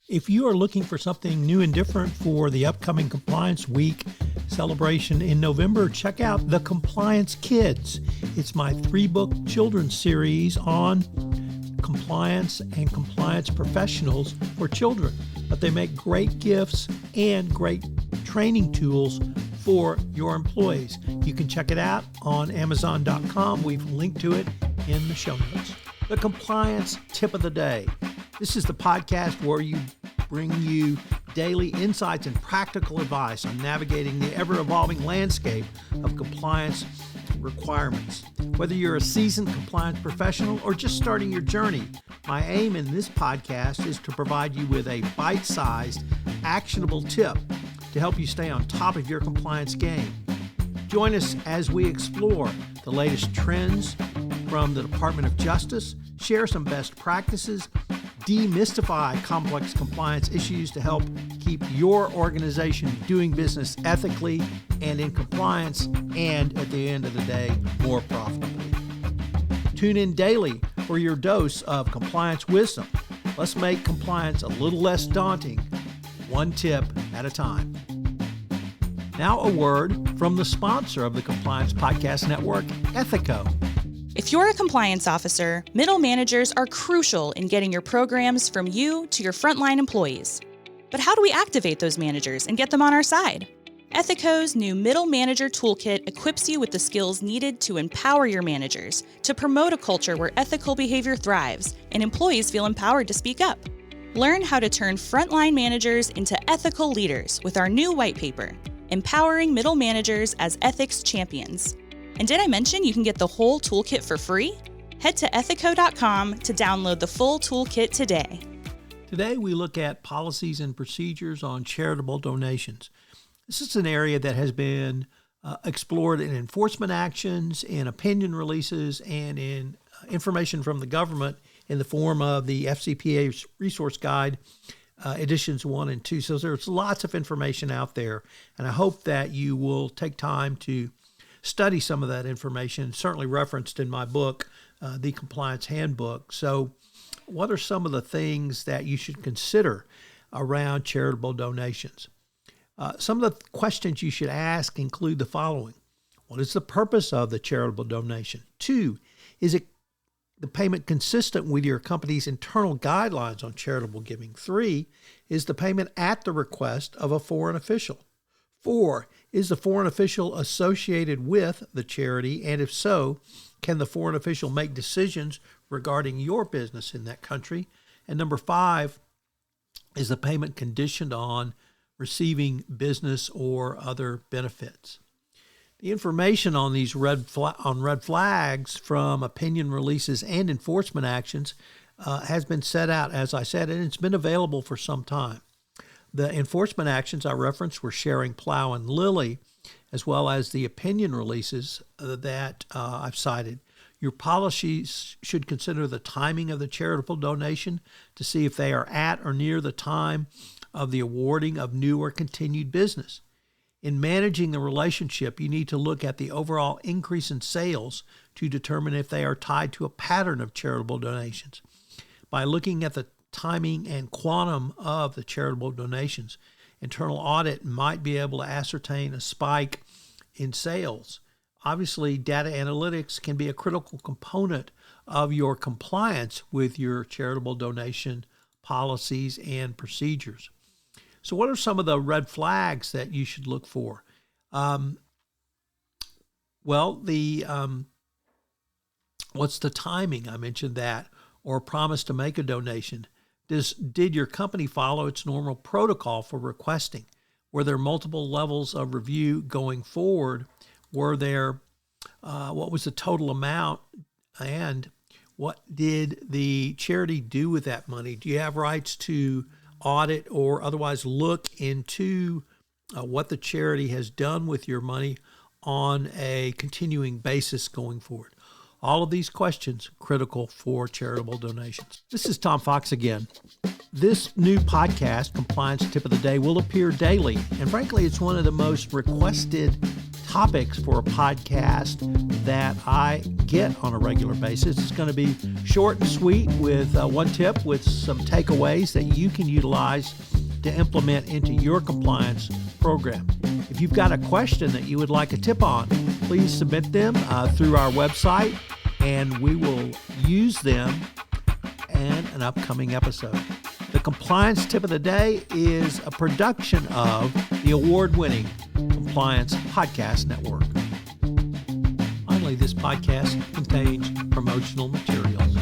If you are looking for something new and different for the upcoming Compliance Week celebration in November, check out The Compliance Kids. It's my 3-book children's series on compliance and compliance professionals for children. But they make great gifts and great training tools for your employees. You can check it out on Amazon.com. We've linked to it in the show notes. The Compliance Tip of the Day. This is the podcast where we bring you daily insights and practical advice on navigating the ever-evolving landscape of compliance requirements. Whether you're a seasoned compliance professional or just starting your journey, my aim in this podcast is to provide you with a bite-sized, actionable tip to help you stay on top of your compliance game. Join us as we explore the latest trends from the Department of Justice, share some best practices, demystify complex compliance issues to help keep your organization doing business ethically and in compliance, and at the end of the day, more profitably. Tune in daily for your dose of compliance wisdom. Let's make compliance a little less daunting, one tip at a time. Now a word from the sponsor of the Compliance Podcast Network, Ethico. If you're a compliance officer, middle managers are crucial in getting your programs from you to your frontline employees. But how do we activate those managers and get them on our side? Ethico's new Middle Manager Toolkit equips you with the skills needed to empower your managers, to promote a culture where ethical behavior thrives and employees feel empowered to speak up. Learn how to turn frontline managers into ethical leaders with our new white paper, Empowering Middle Managers as Ethics Champions. And did I mention you can get the whole toolkit for free? Head to ethico.com to download the full toolkit today. Today we look at policies and procedures on charitable donations. This is an area that has been explored in enforcement actions, in opinion releases, and in information from the government in the form of the FCPA Resource Guide, editions 1 and 2. So there's lots of information out there, and I hope that you will take time to study some of that information, certainly referenced in my book, The Compliance Handbook. So what are some of the things that you should consider around charitable donations? Some of the questions you should ask include the following. What is the purpose of the charitable donation? 2, is it the payment consistent with your company's internal guidelines on charitable giving? 3, is the payment at the request of a foreign official? 4, is the foreign official associated with the charity? And if so, can the foreign official make decisions regarding your business in that country? And number 5, is the payment conditioned on receiving business or other benefits? The information on these red flags from opinion releases and enforcement actions has been set out, as I said, and it's been available for some time. The enforcement actions I referenced were Sharing Plow and Lilly, as well as the opinion releases that I've cited. Your policies should consider the timing of the charitable donation to see if they are at or near the time of the awarding of new or continued business. In managing the relationship, you need to look at the overall increase in sales to determine if they are tied to a pattern of charitable donations. By looking at the timing and quantum of the charitable donations, internal audit might be able to ascertain a spike in sales. Obviously, data analytics can be a critical component of your compliance with your charitable donation policies and procedures. So what are some of the red flags that you should look for? What's the timing? I mentioned that, or promise to make a donation. Did your company follow its normal protocol for requesting? Were there multiple levels of review going forward? Were there, what was the total amount? And what did the charity do with that money? Do you have rights to audit or otherwise look into what the charity has done with your money on a continuing basis going forward? All of these questions critical for charitable donations. This is Tom Fox again. This new podcast, Compliance Tip of the Day, will appear daily. And frankly, it's one of the most requested topics for a podcast that I get on a regular basis. It's going to be short and sweet with one tip with some takeaways that you can utilize to implement into your compliance program. If you've got a question that you would like a tip on, please submit them through our website, and we will use them in an upcoming episode. The compliance tip of the day is a production of the award-winning Compliance Podcast Network. Finally, this podcast contains promotional materials.